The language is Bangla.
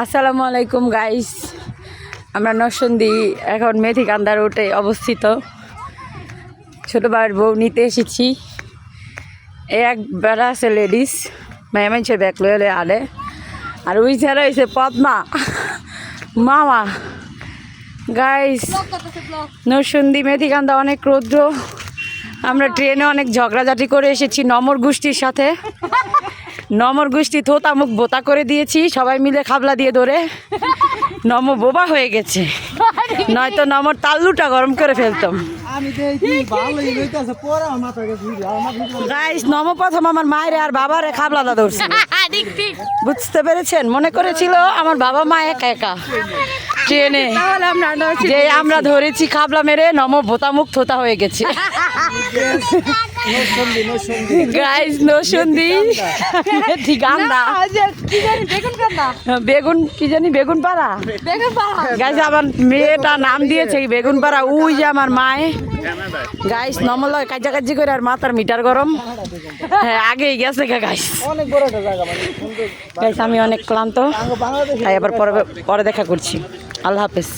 আসসালামু আলাইকুম গাইস, আমরা নরসিংদী এখন মেথিকান্দা রোডে অবস্থিত। ছোটো ভাইয়ের বউ নিতে এসেছি। এক বেড়া আছে লেডিস মেয়ে মানুষে ব্যাগ লয়ে আলে, আর ওই ছাড়া হয়েছে পদ্মা মামা। গাইস, নরসিংদী মেথিকান্দা অনেক রৌদ্র। আমরা ট্রেনে অনেক ঝগড়াঝাটি করে এসেছি নমর গোষ্ঠীর সাথে। নমর গোষ্ঠী থোতা মুখ বোতা করে দিয়েছি, সবাই মিলে খাবলা দিয়ে ধরে। নম বোবা হয়ে গেছে, নয়তো নমর তাল্লুটা গরম করে ফেলতাম। গাইস, নম প্রথম আমার মায়ের আর বাবারে খাবলাটা ধরছে, বুঝতে পেরেছেন? মনে করেছিল আমার বাবা মা একা একা ট্রেনে, যে আমরা ধরেছি খাবলা মেরে। নম বোতা মুখ থোতা হয়ে গেছে। গাইস, নরসিংদী মেথিকান্দা বেগুন কি জানি বেগুন পাড়া। গাইস, আমার মেয়েটা নাম দিয়েছে বেগুন পাড়া। ওই যে আমার মায়ে। গাইস, নমল কাজাকাজি করে আর মাথার মিটার গরম। হ্যাঁ, আগেই গেছে গাইস। গাইস, আমি অনেক ক্লান্ত, তাই আবার পরে দেখা করছি। আল্লাহ হাফেজ।